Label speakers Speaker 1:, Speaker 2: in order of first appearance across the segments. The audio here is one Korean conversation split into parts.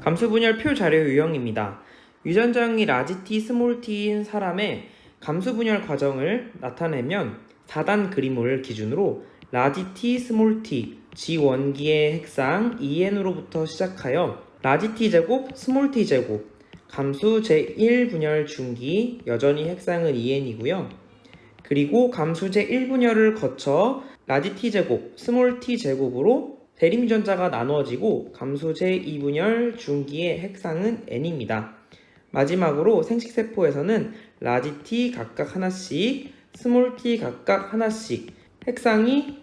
Speaker 1: 감수 분열 표 자료 유형입니다. 유전자형이 라지 T, 스몰 t인 사람의 감수 분열 과정을 나타내면 4단 그림을 기준으로 라지 T, 스몰 t, G1기의 핵상 EN으로부터 시작하여 라지 T 제곱, 스몰 t 제곱, 감수 제1 분열 중기 여전히 핵상은 EN이고요. 그리고 감수 제1 분열을 거쳐 라지 T 제곱, 스몰 t 제곱으로 대립유전자가 나누어지고 감수 제2 분열 중기의 핵상은 N입니다. 마지막으로 생식세포에서는 라지 T 각각 하나씩, 스몰 t 각각 하나씩 핵상이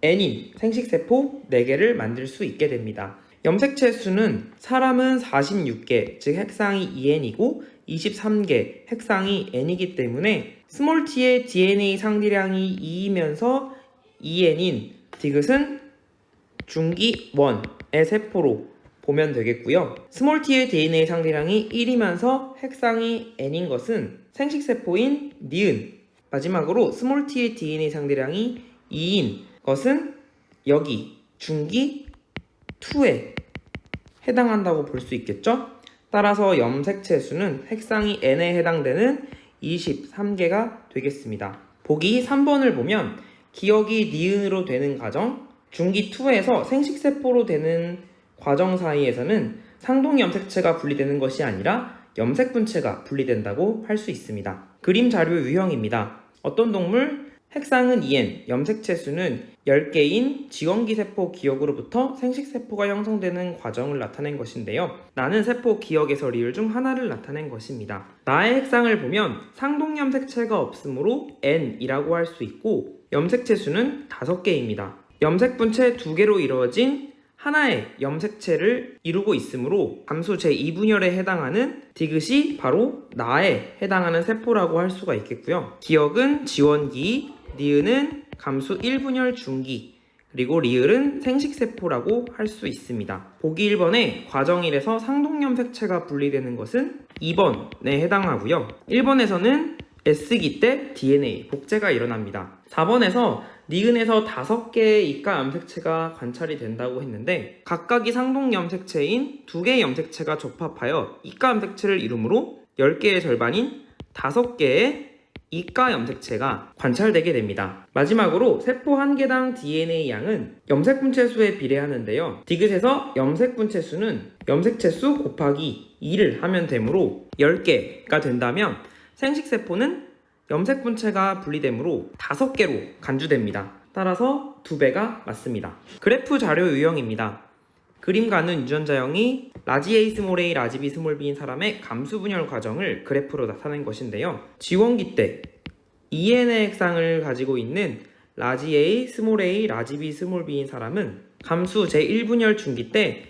Speaker 1: N인 생식세포 4개를 만들 수 있게 됩니다. 염색체 수는 사람은 46개, 즉 핵상이 EN이고 23개, 핵상이 N이기 때문에 스몰 t의 DNA 상대량이 2이면서 EN인 디귿은 중기 1의 세포로 보면 되겠고요. 스몰 t의 DNA 상대량이 1이면서 핵상이 N인 것은 생식세포인 니은, 마지막으로 스몰 t의 DNA 상대량이 2인 것은 여기 중기 2에 해당한다고 볼 수 있겠죠? 따라서 염색체 수는 핵상이 N에 해당되는 23개가 되겠습니다. 보기 3번을 보면 기억이 니은으로 되는 과정, 중기 2에서 생식세포로 되는 과정 사이에서는 상동 염색체가 분리되는 것이 아니라 염색분체가 분리된다고 할 수 있습니다. 그림 자료 유형입니다. 어떤 동물? 핵상은 EN, 염색체 수는 10개인 지원기세포 기억으로부터 생식세포가 형성되는 과정을 나타낸 것인데요. 나는 세포 기억에서 리을 중 하나를 나타낸 것입니다. 나의 핵상을 보면 상동 염색체가 없으므로 N이라고 할 수 있고 염색체 수는 5개입니다. 염색분체 2개로 이루어진 하나의 염색체를 이루고 있으므로 감수 제2분열에 해당하는 디귿이 바로 나에 해당하는 세포라고 할 수가 있겠고요. 기억은 지원기, 니은은 감수 1분열 중기, 그리고 리을은 생식세포라고 할 수 있습니다. 보기 1번에 과정 1에서 상동염색체가 분리되는 것은 2번에 해당하고요. 1번에서는 S기 때 DNA, 복제가 일어납니다. 4번에서 니은에서 5개의 이가 염색체가 관찰이 된다고 했는데 각각이 상동 염색체인 2개의 염색체가 접합하여 이가 염색체를 이루므로 10개의 절반인 5개의 이가 염색체가 관찰되게 됩니다. 마지막으로 세포 1개당 DNA 양은 염색분체 수에 비례하는데요. 디귿에서 염색분체 수는 염색체 수 곱하기 2를 하면 되므로 10개가 된다면 생식세포는 염색분체가 분리되므로 5개로 간주됩니다. 따라서 2배가 맞습니다. 그래프 자료 유형입니다. 그림 가는 유전자형이 라지 A, 스몰 a, 라지 B, 스몰 b인 사람의 감수 분열 과정을 그래프로 나타낸 것인데요. 지원기 때 EN의 핵상을 가지고 있는 라지 A, 스몰 a, 라지 B, 스몰 b인 사람은 감수 제1분열 중기 때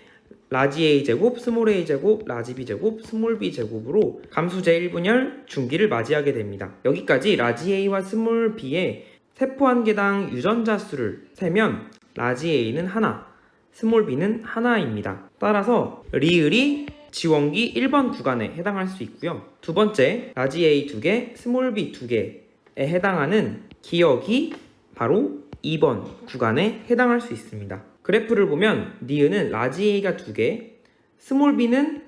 Speaker 1: 라지 A 제곱, 스몰 a 제곱, 라지 B 제곱, 스몰 b 제곱으로 감수 제1분열 중기를 맞이하게 됩니다. 여기까지 라지 A와 스몰 b의 세포 1개당 유전자 수를 세면 라지 A는 하나, 스몰 b는 하나입니다. 따라서 리을이 지원기 1번 구간에 해당할 수 있고요. 두 번째, 라지 A 2개, 스몰 b 2개에 해당하는 기억이 바로 2번 구간에 해당할 수 있습니다. 그래프를 보면 니은은 라지 A가 2개, 스몰 b는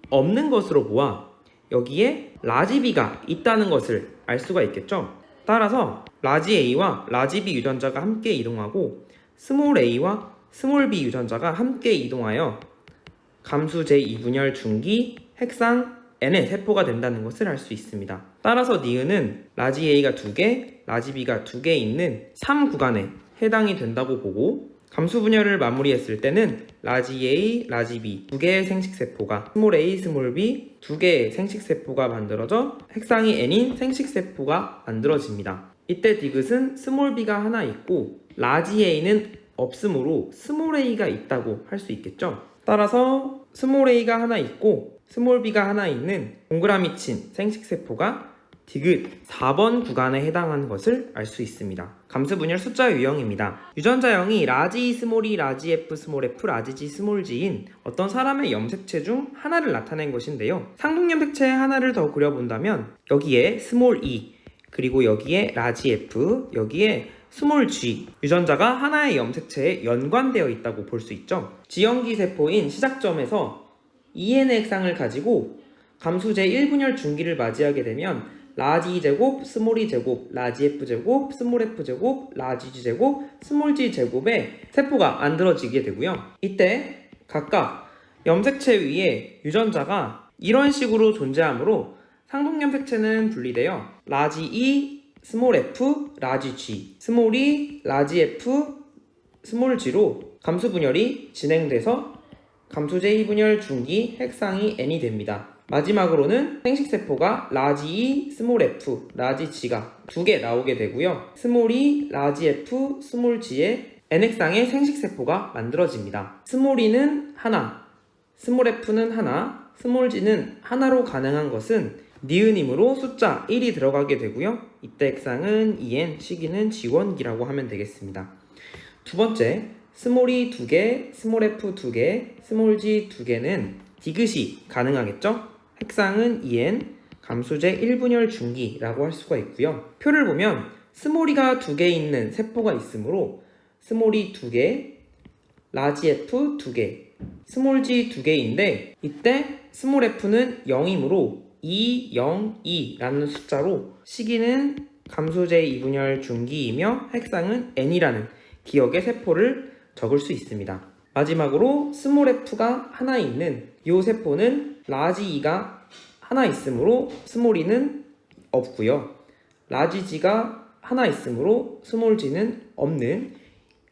Speaker 1: 없는 것으로 보아 여기에 라지 B가 있다는 것을 알 수가 있겠죠. 따라서 라지 A와 라지 B 유전자가 함께 이동하고 스몰 A와 스몰 b 유전자가 함께 이동하여 감수 제2분열 중기 핵상 N의 세포가 된다는 것을 알 수 있습니다. 따라서 니은은 라지 A가 2개, 라지 B가 2개 있는 3구간에 해당이 된다고 보고 감수 분열을 마무리했을 때는 라지 A, 라지 B 2개의 생식세포가 스몰 a, 스몰 b 2개의 생식세포가 만들어져 핵상이 N인 생식세포가 만들어집니다. 이때 디귿은 스몰 b가 하나 있고 라지 A는 없으므로 스몰 a가 있다고 할 수 있겠죠. 따라서 스몰 a가 하나 있고 스몰 b가 하나 있는 동그라미 친 생식세포가 디귿 4번 구간에 해당하는 것을 알 수 있습니다. 감수 분열 숫자 유형입니다. 유전자형이 라지 E, 스몰 e, 라지 F, 스몰 f, 라지 G, 스몰 g인 어떤 사람의 염색체 중 하나를 나타낸 것인데요. 상동 염색체 하나를 더 그려본다면 여기에 스몰 e, 그리고 여기에 라지 F, 여기에 스몰 g 유전자가 하나의 염색체에 연관되어 있다고 볼 수 있죠. 지연기 세포인 시작점에서 EN의 핵상을 가지고 감수제 1분열 중기를 맞이하게 되면 라지 E 제곱, 스몰 E 제곱, 라지 F 제곱, 스몰 F 제곱, 라지 G 제곱, 스몰 G 제곱의 세포가 만들어지게 되고요. 이때 각각 염색체 위에 유전자가 이런 식으로 존재하므로 상동염색체는 분리되어 라지 E, 스몰 F, 라지 G, 스몰 E, 라지 F, 스몰 G로 감수 분열이 진행돼서 감수제 2분열 중기 핵상이 N이 됩니다. 마지막으로는 생식세포가 라지 E, 스몰 F, 라지 G가 두 개 나오게 되고요. 스몰 E, 라지 F, 스몰 G의 N핵상의 생식세포가 만들어집니다. 스몰 E는 하나, 스몰 F는 하나, 스몰 G는 하나로 가능한 것은 니은이므로 숫자 1이 들어가게 되고요. 이때 핵상은 EN, 시기는 G1기라고 하면 되겠습니다. 두 번째, 스몰 E 2개, 스몰 F 2개, 스몰 G 2개는 디귿이 가능하겠죠? 핵상은 EN, 감수제 1분열 중기라고 할 수가 있고요. 표를 보면 스몰 E가 2개 있는 세포가 있으므로 스몰 E 2개, 라지 F 2개, 스몰 G 2개인데 이때 스몰 F는 0이므로 2, 0, 2라는 숫자로 시기는 감수제 2분열 중기이며 핵상은 N이라는 기억의 세포를 적을 수 있습니다. 마지막으로 스몰 F가 하나 있는 이 세포는 라지 E가 하나 있으므로 스몰 E는 없고요. 라지 G가 하나 있으므로 스몰 G는 없는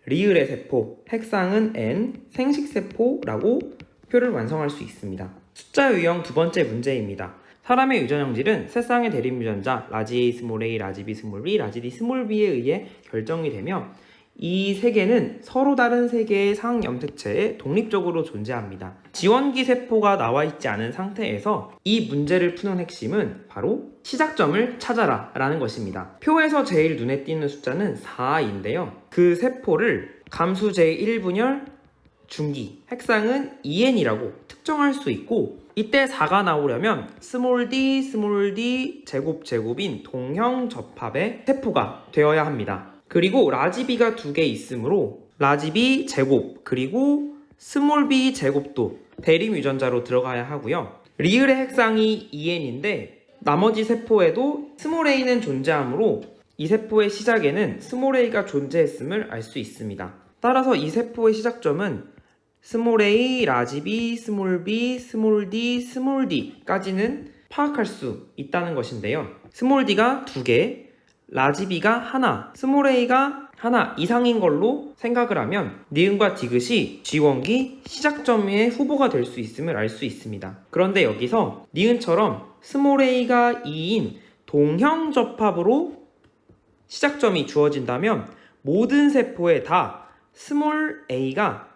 Speaker 1: 리을의 세포, 핵상은 N, 생식세포라고 표를 완성할 수 있습니다. 숫자 유형 두 번째 문제입니다. 사람의 유전형질은 세 쌍의 대립유전자 라지 A, 스몰 A, 라지 B, 스몰 B, 라지 D, 스몰 B에 의해 결정이 되며 이 세 개는 서로 다른 세 개의 상염색체에 독립적으로 존재합니다. 지원기 세포가 나와 있지 않은 상태에서 이 문제를 푸는 핵심은 바로 시작점을 찾아라 라는 것입니다. 표에서 제일 눈에 띄는 숫자는 4인데요. 그 세포를 감수제 1분열 중기, 핵상은 EN이라고 특정할 수 있고 이때 4가 나오려면 스몰 d 제곱인 동형 접합의 세포가 되어야 합니다. 그리고 라지 B가 2개 있으므로 라지 B 제곱 그리고 스몰 B 제곱도 대립 유전자로 들어가야 하고요. 리을의 핵상이 EN인데 나머지 세포에도 스몰 A는 존재하므로 이 세포의 시작에는 스몰 A가 존재했음을 알 수 있습니다. 따라서 이 세포의 시작점은 스몰 A, 라지 B, 스몰 B, 스몰 D, 스몰 D까지는 파악할 수 있다는 것인데요. 스몰 D가 2개, 라지 B가 하나, 스몰 A가 하나 이상인 걸로 생각을 하면 니은과 디귿이 G1기 시작점의 후보가 될 수 있음을 알 수 있습니다. 그런데 여기서 니은처럼 스몰 A가 2인 동형 접합으로 시작점이 주어진다면 모든 세포에 다 스몰 A가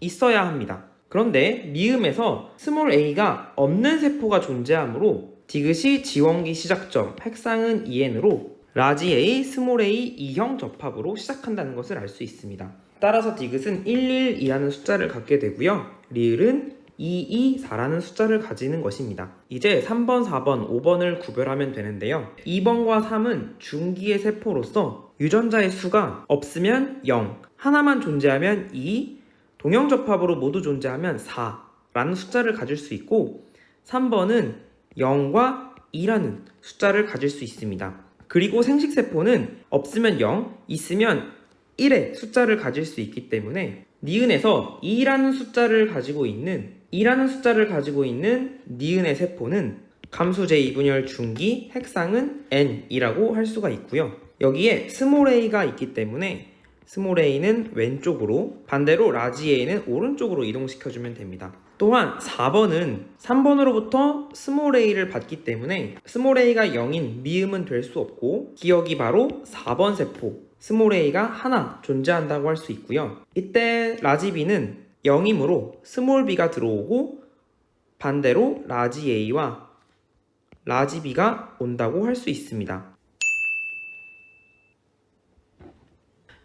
Speaker 1: 있어야 합니다. 그런데 미음에서 스몰 A가 없는 세포가 존재하므로 디귿이 G1기 시작점, 핵상은 EN으로 라지 A, 스몰 A 2형 접합으로 시작한다는 것을 알 수 있습니다. 따라서 디귿은 112라는 숫자를 갖게 되고요. 리을은 224라는 숫자를 가지는 것입니다. 이제 3번, 4번, 5번을 구별하면 되는데요. 2번과 3은 중기의 세포로서 유전자의 수가 없으면 0, 하나만 존재하면 2, 동형접합으로 모두 존재하면 4라는 숫자를 가질 수 있고 3번은 0과 2라는 숫자를 가질 수 있습니다. 그리고 생식세포는 없으면 0, 있으면 1의 숫자를 가질 수 있기 때문에 니은에서 2라는 숫자를 가지고 있는 니은의 세포는 감수제 2분열 중기 핵상은 N이라고 할 수가 있고요. 여기에 스몰 a가 있기 때문에 스몰 a는 왼쪽으로, 반대로 라지 a는 오른쪽으로 이동시켜주면 됩니다. 또한 4번은 3번으로부터 스몰 a를 받기 때문에 스몰 a가 0인 미음은 될 수 없고 기억이 바로 4번 세포 스몰 a가 하나 존재한다고 할 수 있고요. 이때 라지 b는 0이므로 스몰 b가 들어오고 반대로 라지 a와 라지 b가 온다고 할 수 있습니다.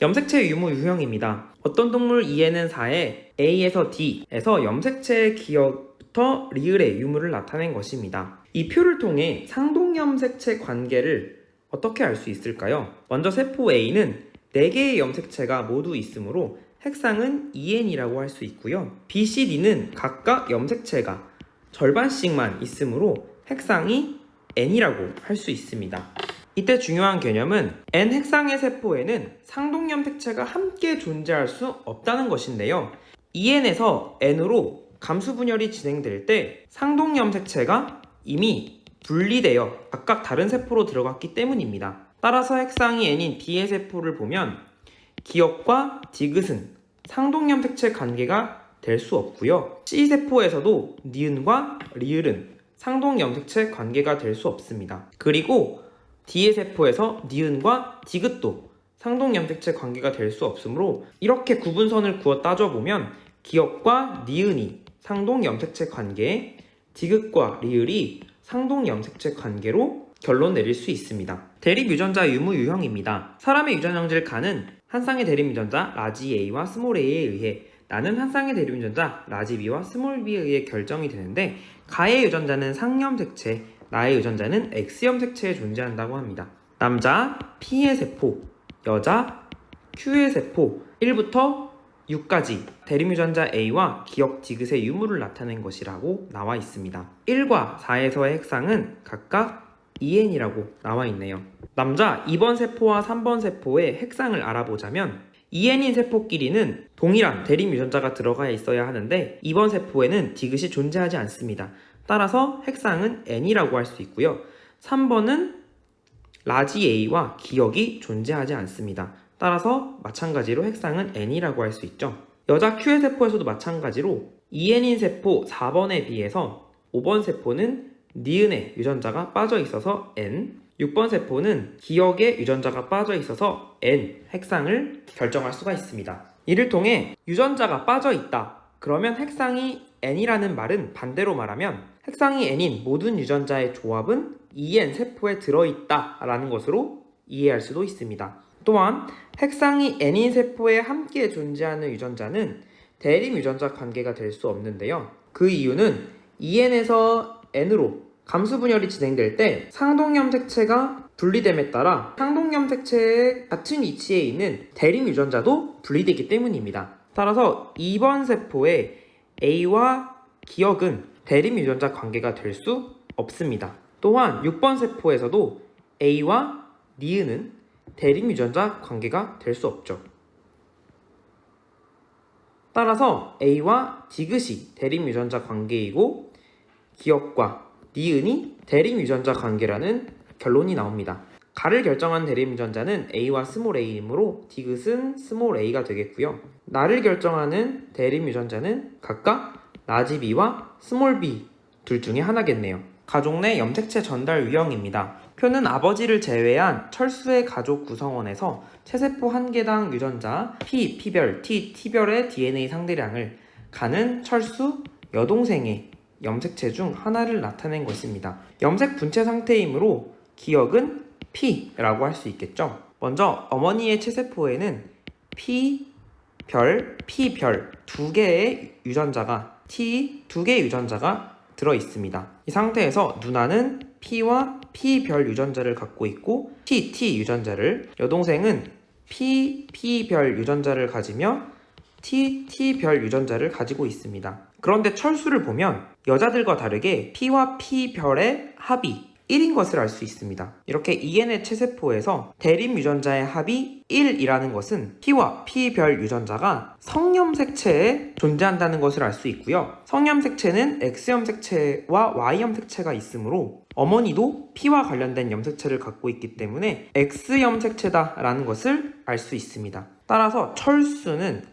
Speaker 1: 염색체 유무 유형입니다. 어떤 동물 E에는 4에 A에서 D에서 염색체의 기억부터 리을의 유무를 나타낸 것입니다. 이 표를 통해 상동염색체 관계를 어떻게 알 수 있을까요? 먼저 세포 A는 4개의 염색체가 모두 있으므로 핵상은 EN이라고 할 수 있고요. B, C, D는 각각 염색체가 절반씩만 있으므로 핵상이 N이라고 할 수 있습니다. 이때 중요한 개념은 N 핵상의 세포에는 상동염색체가 함께 존재할 수 없다는 것인데요. EN에서 N으로 감수 분열이 진행될 때 상동염색체가 이미 분리되어 각각 다른 세포로 들어갔기 때문입니다. 따라서 핵상이 N인 B의 세포를 보면 기역과 디귿은 상동염색체 관계가 될 수 없고요. C 세포에서도 니은과 리을은 상동염색체 관계가 될 수 없습니다. 그리고 D의 세포에서 니은과 디귿도 상동염색체 관계가 될 수 없으므로 이렇게 구분선을 그어 따져보면 기역과 니은이 상동염색체 관계에 디귿과 리을이 상동염색체 관계로 결론 내릴 수 있습니다. 대립유전자 유무 유형입니다. 사람의 유전형질 가는 한 쌍의 대립유전자 라지 A와 스몰 a에 의해 나는 한 쌍의 대립유전자 라지 B와 스몰 b에 의해 결정이 되는데 가의 유전자는 상염색체, 나의 유전자는 X염색체에 존재한다고 합니다. 남자 P의 세포, 여자 Q의 세포 1부터 6까지 대립유전자 A와 기역 디귿의 유무를 나타낸 것이라고 나와 있습니다. 1과 4에서의 핵상은 각각 EN이라고 나와 있네요. 남자 2번 세포와 3번 세포의 핵상을 알아보자면 EN인 세포끼리는 동일한 대립유전자가 들어가 있어야 하는데 2번 세포에는 디귿이 존재하지 않습니다. 따라서 핵상은 N이라고 할 수 있고요. 3번은 라지 A와 기역이 존재하지 않습니다. 따라서 마찬가지로 핵상은 N이라고 할 수 있죠. 여자 Q의 세포에서도 마찬가지로 EN인 세포 4번에 비해서 5번 세포는 니은의 유전자가 빠져 있어서 N, 6번 세포는 기역의 유전자가 빠져 있어서 N 핵상을 결정할 수가 있습니다. 이를 통해 유전자가 빠져 있다. 그러면 핵상이 N이라는 말은 반대로 말하면 핵상이 N인 모든 유전자의 조합은 EN 세포에 들어있다 라는 것으로 이해할 수도 있습니다. 또한 핵상이 N인 세포에 함께 존재하는 유전자는 대립 유전자 관계가 될 수 없는데요. 그 이유는 EN에서 N으로 감수 분열이 진행될 때 상동염색체가 분리됨에 따라 상동염색체의 같은 위치에 있는 대립 유전자도 분리되기 때문입니다. 따라서 2번 세포의 A와 기역은 대립 유전자 관계가 될 수 없습니다. 또한 6번 세포에서도 A와 니은은 대립 유전자 관계가 될 수 없죠. 따라서 A와 디귿이 대립 유전자 관계이고 기역과 니은이 대립 유전자 관계라는 결론이 나옵니다. 가를 결정한 대립 유전자는 A와 스몰 a이므로 디귿은 스몰 a가 되겠고요. 나를 결정하는 대립 유전자는 각각 라지 B와 스몰 b 둘 중에 하나겠네요. 가족 내 염색체 전달 유형입니다. 표는 아버지를 제외한 철수의 가족 구성원에서 체세포 한 개당 유전자 P, P별, T, T별의 DNA 상대량을 가는 철수 여동생의 염색체 중 하나를 나타낸 것입니다. 염색 분체 상태이므로 기역은 P라고 할 수 있겠죠. 먼저 어머니의 체세포에는 P별, P별 두 개의 유전자가 T 두 개의 유전자가 들어 있습니다. 이 상태에서 누나는 P와 P별 유전자를 갖고 있고 TT 유전자를, 여동생은 P별 유전자를 가지며 TT별 유전자를 가지고 있습니다. 그런데 철수를 보면 여자들과 다르게 P와 P별의 합이 1인 것을 알 수 있습니다. 이렇게 EN의 체세포에서 대립 유전자의 합이 1이라는 것은 P와 P별 유전자가 성염색체에 존재한다는 것을 알 수 있고요. 성염색체는 X염색체와 Y염색체가 있으므로 어머니도 P와 관련된 염색체를 갖고 있기 때문에 X염색체다라는 것을 알 수 있습니다. 따라서 철수는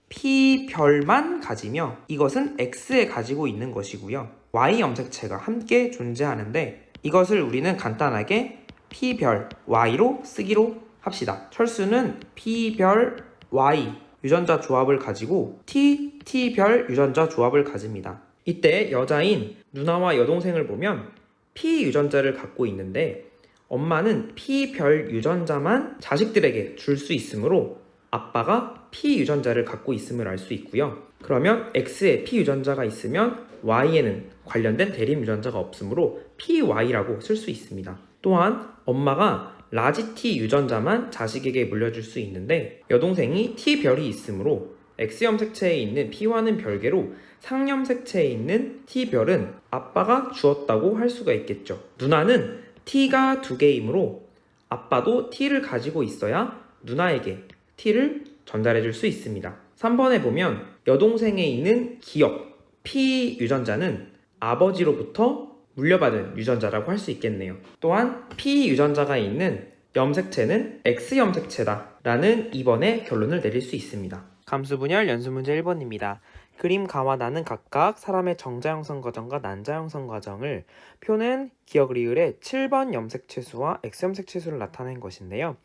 Speaker 1: P별만 가지며 이것은 X에 가지고 있는 것이고요. Y염색체가 함께 존재하는데 이것을 우리는 간단하게 P별 Y로 쓰기로 합시다. 철수는 P별 Y 유전자 조합을 가지고 T별 유전자 조합을 가집니다. 이때 여자인 누나와 여동생을 보면 P 유전자를 갖고 있는데 엄마는 P별 유전자만 자식들에게 줄 수 있으므로 아빠가 P 유전자를 갖고 있음을 알 수 있고요. 그러면 X에 P 유전자가 있으면 Y에는 관련된 대립 유전자가 없으므로 PY라고 쓸 수 있습니다. 또한 엄마가 라지 T 유전자만 자식에게 물려줄 수 있는데 여동생이 T별이 있으므로 X염색체에 있는 P와는 별개로 상염색체에 있는 T별은 아빠가 주었다고 할 수가 있겠죠. 누나는 T가 2개이므로 아빠도 T를 가지고 있어야 누나에게 T를 전달해 줄 수 있습니다. 3번에 보면 여동생에 있는 기억 P 유전자는 아버지로부터 물려받은 유전자라고 할 수 있겠네요. 또한 P 유전자가 있는 염색체는 X염색체다 라는 2번의 결론을 내릴 수 있습니다. 감수분열 연수문제 1번입니다. 그림 가와 나는 각각 사람의 정자형성 과정과 난자형성 과정을 표는 기억 리을의 7번 염색체수와 X염색체수를 나타낸 것인데요.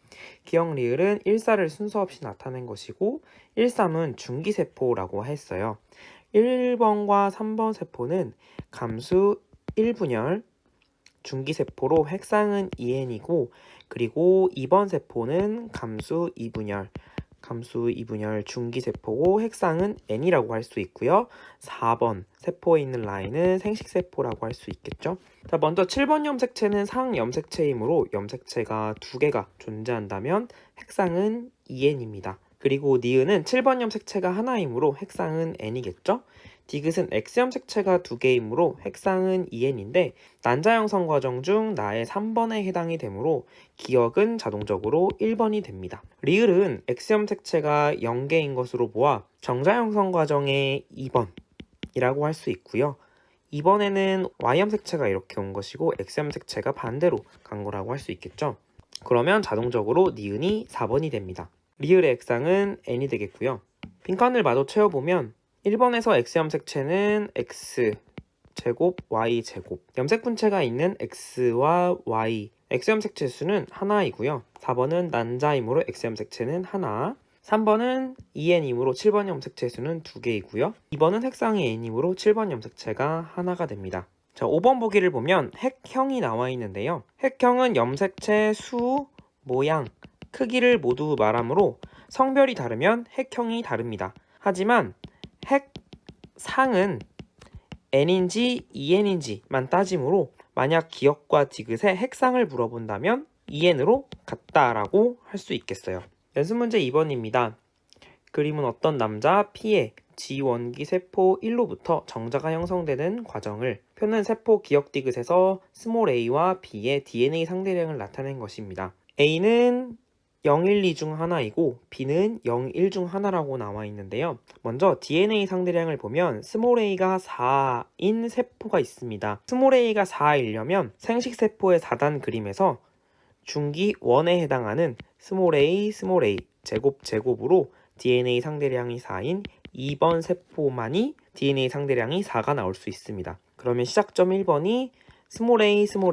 Speaker 1: 기억 리을은 1사를 순서 없이 나타낸 것이고 1,3은 중기세포라고 했어요. 1번과 3번 세포는 감수 1분열 중기세포로 핵상은 2n이고 그리고 2번 세포는 감수 2분열 중기세포고 핵상은 n이라고 할 수 있고요. 4번 세포에 있는 라인은 생식세포라고 할 수 있겠죠. 자, 먼저 7번 염색체는 상염색체이므로 염색체가 2개가 존재한다면 핵상은 2n입니다. 그리고 니은은 7번 염색체가 하나이므로 핵상은 n이겠죠. 디귿은 X염색체가 2개이므로 핵상은 2n인데 난자형성 과정 중 나의 3번에 해당이 되므로 기억은 자동적으로 1번이 됩니다. 리을은 X염색체가 0개인 것으로 보아 정자형성 과정의 2번이라고 할 수 있고요. 2번에는 Y염색체가 이렇게 온 것이고 X염색체가 반대로 간 거라고 할 수 있겠죠. 그러면 자동적으로 니은이 4번이 됩니다. 리을의 핵상은 n이 되겠고요. 빈칸을 마저 채워보면 1번에서 X염색체는 X제곱, Y제곱 염색분체가 있는 X와 Y X염색체 수는 하나이고요. 4번은 난자이므로 X염색체는 하나 3번은 2n이므로 7번 염색체 수는 2개이고요. 2번은 핵상이 n이므로 7번 염색체가 하나가 됩니다. 자, 5번 보기를 보면 핵형이 나와 있는데요. 핵형은 염색체 수, 모양, 크기를 모두 말하므로 성별이 다르면 핵형이 다릅니다. 하지만 핵상은 n인지 2n인지만 따지므로 만약 기억과 디귿의 핵상을 물어본다면 2n으로 같다라고 할 수 있겠어요. 연습문제 2번입니다. 그림은 어떤 남자 P의 지원기 세포 1로부터 정자가 형성되는 과정을 표는 세포 기억 디귿에서 스몰 a와 b의 DNA 상대량을 나타낸 것입니다. a는 0, 1, 2 중 하나이고 B는 0, 1 중 하나라고 나와 있는데요. 먼저 DNA 상대량을 보면 스몰 a가 4인 세포가 있습니다. 스몰 a가 4이려면 생식세포의 4단 그림에서 중기 1에 해당하는 스몰 a 제곱으로 DNA 상대량이 4인 2번 세포만이 DNA 상대량이 4가 나올 수 있습니다. 그러면 시작점 1번이 스몰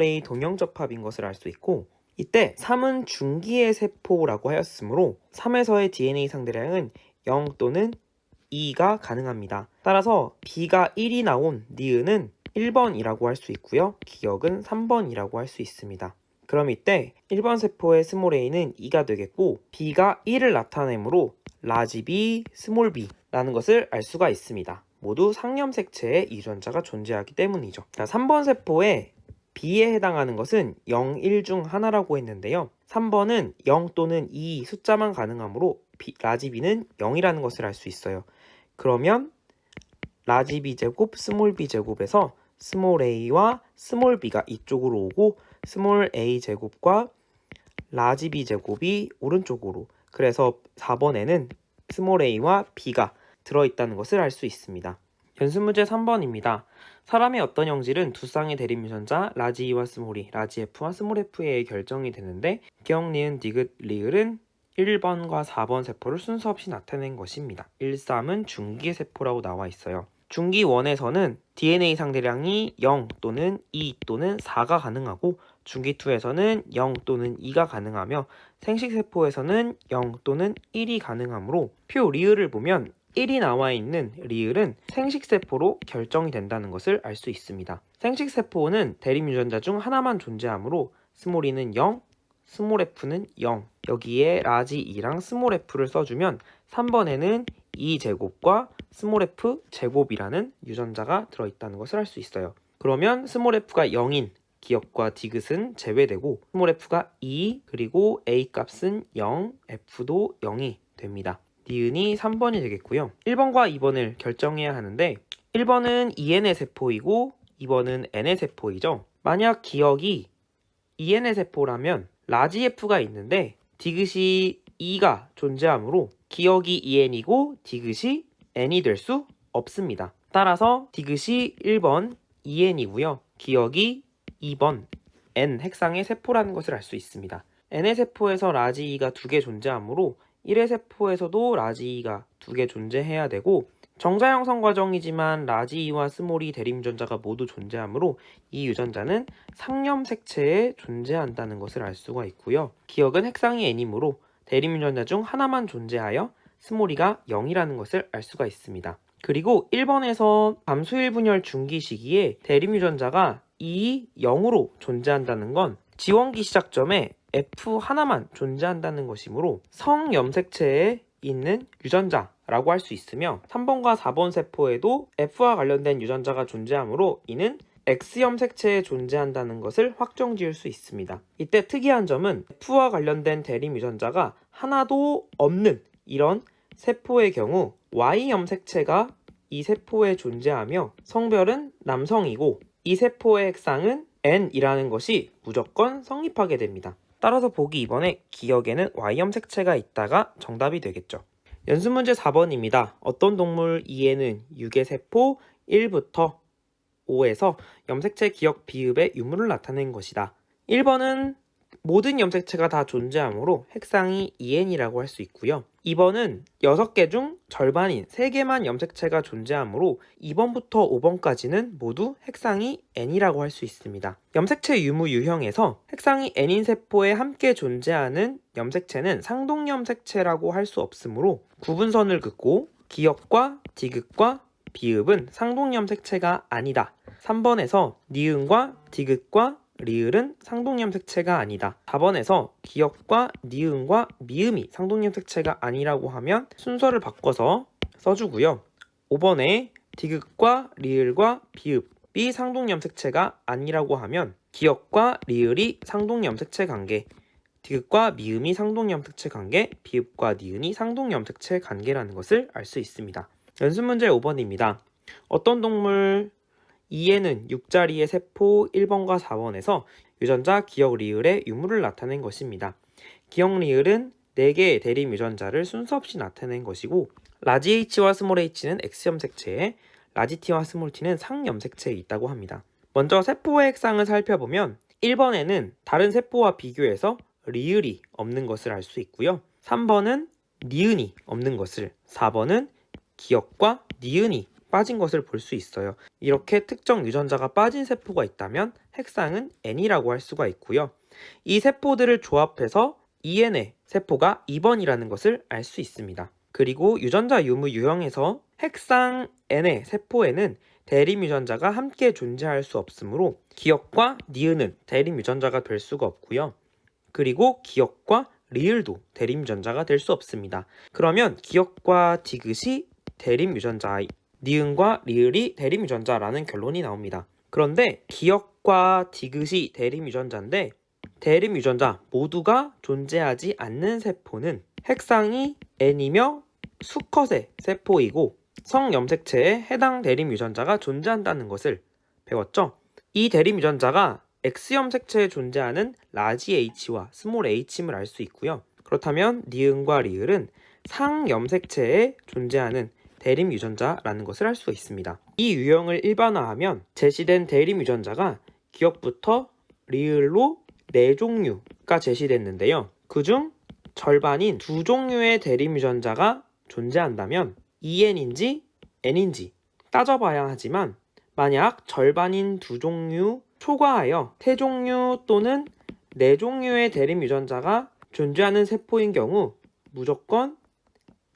Speaker 1: a 동형접합인 것을 알 수 있고 이때 3은 중기의 세포라고 하였으므로 3에서의 DNA 상대량은 0 또는 2가 가능합니다. 따라서 B가 1이 나온 니은은 1번이라고 할 수 있고요. 기억은 3번이라고 할 수 있습니다. 그럼 이때 1번 세포의 스몰 a는 2가 되겠고 B가 1을 나타내므로 라지 B, 스몰 b라는 것을 알 수가 있습니다. 모두 상염색체의 유전자가 존재하기 때문이죠. 자, 3번 세포의 B에 해당하는 것은 0, 1 중 하나라고 했는데요. 3번은 0 또는 2 숫자만 가능하므로 라지 B는 0이라는 것을 알 수 있어요. 그러면 라지 B 제곱, 스몰 B 제곱에서 스몰 A와 스몰 B가 이쪽으로 오고 스몰 A 제곱과 라지 B 제곱이 오른쪽으로 그래서 4번에는 스몰 A와 B가 들어있다는 것을 알 수 있습니다. 연습문제 3번입니다. 사람의 어떤 형질은 두 쌍의 대립 유전자 라지 E와 스몰 E, 라지 F와 스몰 F에 의해 결정이 되는데 기억, 니은, 디귿, 리을은 1번과 4번 세포를 순서 없이 나타낸 것입니다. 1, 3은 중기의 세포라고 나와 있어요. 중기 1에서는 DNA 상대량이 0 또는 2 또는 4가 가능하고 중기 2에서는 0 또는 2가 가능하며 생식세포에서는 0 또는 1이 가능하므로 표 리을을 보면 1이 나와 있는 리을은 생식세포로 결정이 된다는 것을 알 수 있습니다. 생식세포는 대립 유전자 중 하나만 존재하므로 스몰 E는 0, 스몰 F는 0 여기에 라지 E랑 스몰 F를 써주면 3번에는 2제곱과 스몰 F 제곱이라는 유전자가 들어있다는 것을 알 수 있어요. 그러면 스몰 F가 0인 기억과 디귿은 제외되고 스몰 F가 2 그리고 A 값은 0, F도 0이 됩니다. 니은이 3번이 되겠고요. 1번과 2번을 결정해야 하는데 1번은 EN의 세포이고 2번은 N의 세포이죠. 만약 기억이 EN의 세포라면 라지 F가 있는데 디귿이 E가 존재하므로 기억이 EN이고 디귿이 N이 될 수 없습니다. 따라서 디귿이 1번 EN이고요. 기억이 2번 N 핵상의 세포라는 것을 알 수 있습니다. N의 세포에서 라지 E가 2개 존재하므로 1의 세포에서도 라지 E가 2개 존재해야 되고 정자 형성 과정이지만 라지 E와 스몰 E 대립 유전자가 모두 존재하므로 이 유전자는 상염 색채에 존재한다는 것을 알 수가 있고요. 기억은 핵상이 N이므로 대립 유전자 중 하나만 존재하여 스몰 E가 0이라는 것을 알 수가 있습니다. 그리고 1번에서 감수일 분열 중기 시기에 대립 유전자가 2, 0으로 존재한다는 건 지원기 시작점에 F 하나만 존재한다는 것이므로 성염색체에 있는 유전자라고 할 수 있으며 3번과 4번 세포에도 F와 관련된 유전자가 존재하므로 이는 X염색체에 존재한다는 것을 확정지을 수 있습니다. 이때 특이한 점은 F와 관련된 대립 유전자가 하나도 없는 이런 세포의 경우 Y염색체가 이 세포에 존재하며 성별은 남성이고 이 세포의 핵상은 N이라는 것이 무조건 성립하게 됩니다. 따라서 보기 2번에 기억에는 Y염색체가 있다가 정답이 되겠죠. 연습문제 4번입니다. 어떤 동물 2에는 유괴세포 1부터 5에서 염색체 기억 비읍의 유무를 나타낸 것이다. 1번은 모든 염색체가 다 존재하므로 핵상이 EN이라고 할 수 있고요. 2번은 6개 중 절반인 3개만 염색체가 존재하므로 2번부터 5번까지는 모두 핵상이 N이라고 할 수 있습니다. 염색체 유무 유형에서 핵상이 N인 세포에 함께 존재하는 염색체는 상동염색체라고 할 수 없으므로 구분선을 긋고 기역과 디귿과 비읍은 상동염색체가 아니다. 3번에서 니은과 디귿과 리을은 상동염색체가 아니다. 4번에서 기역과 니은과 미음이 상동염색체가 아니라고 하면 순서를 바꿔서 써주고요. 5번에 디귿과 리을과 비읍이 상동염색체가 아니라고 하면 기역과 리을이 상동염색체 관계, 디귿과 미음이 상동염색체 관계, 비읍과 니은이 상동염색체 관계라는 것을 알 수 있습니다. 연습문제 5번입니다. 어떤 동물 2에는 6자리의 세포 1번과 4번에서 유전자 기억 리을의 유무를 나타낸 것입니다. 기억 리을은 4개의 대립 유전자를 순서 없이 나타낸 것이고 라지 H와 스몰 h는 X염색체에 라지 T와 스몰 t는 상염색체에 있다고 합니다. 먼저 세포의 핵상을 살펴보면 1번에는 다른 세포와 비교해서 리을이 없는 것을 알 수 있고요. 3번은 니은이 없는 것을, 4번은 기역과 니은이 빠진 것을 볼 수 있어요. 이렇게 특정 유전자가 빠진 세포가 있다면 핵상은 N이라고 할 수가 있고요. 이 세포들을 조합해서 EN의 세포가 2번이라는 것을 알 수 있습니다. 그리고 유전자 유무 유형에서 핵상 N의 세포에는 대립 유전자가 함께 존재할 수 없으므로 기역과 니은은 대립 유전자가 될 수가 없고요. 그리고 기역과 리을도 대립 유전자가 될 수 없습니다. 그러면 기역과 디귿이 대립 유전자, 니은과 리을이 대립 유전자라는 결론이 나옵니다. 그런데 기역과 디귿이 대립 유전자인데 대립 유전자 모두가 존재하지 않는 세포는 핵상이 N이며 수컷의 세포이고 성염색체에 해당 대립 유전자가 존재한다는 것을 배웠죠. 이 대립 유전자가 X염색체에 존재하는 라지 H와 스몰 h임을 알 수 있고요. 그렇다면 니은과 리을은 상염색체에 존재하는 대립 유전자라는 것을 알 수 있습니다. 이 유형을 일반화하면 제시된 대립 유전자가 기역부터 리을로 4종류가 제시됐는데요. 그중 절반인 2종류의 대립 유전자가 존재한다면 EN인지 N인지 따져봐야 하지만 만약 절반인 2종류 초과하여 3종류 또는 4종류의 대립 유전자가 존재하는 세포인 경우 무조건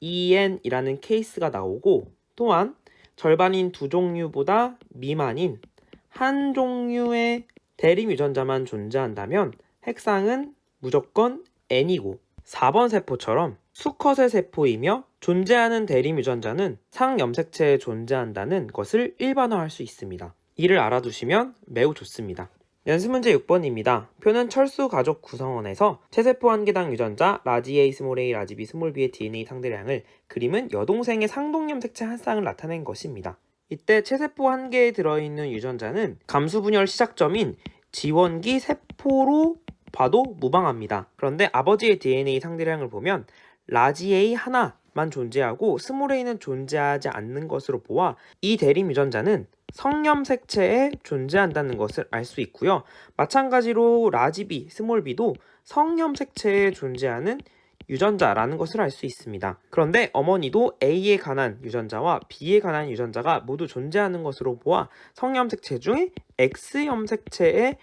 Speaker 1: EN이라는 케이스가 나오고 또한 절반인 2종류보다 미만인 한 종류의 대립 유전자만 존재한다면 핵상은 무조건 N이고 4번 세포처럼 수컷의 세포이며 존재하는 대립 유전자는 상염색체에 존재한다는 것을 일반화할 수 있습니다. 이를 알아두시면 매우 좋습니다. 연습문제 6번입니다. 표는 철수 가족 구성원에서 체세포 한 개당 유전자 라지 A, 스몰 a, 라지 B, 스몰 b의 DNA 상대량을 그림은 여동생의 상동염 색채 한 쌍을 나타낸 것입니다. 이때 체세포 한 개에 들어있는 유전자는 감수 분열 시작점인 지원기 세포로 봐도 무방합니다. 그런데 아버지의 DNA 상대량을 보면 라지 A 하나만 존재하고 스몰 a는 존재하지 않는 것으로 보아 이 대림 유전자는 성염 색채에 존재한다는 것을 알 수 있고요. 마찬가지로 라지 B, 스몰 b도 성염 색채에 존재하는 유전자라는 것을 알 수 있습니다. 그런데 어머니도 A에 관한 유전자와 B에 관한 유전자가 모두 존재하는 것으로 보아 성염 색채 중에 X염 색채에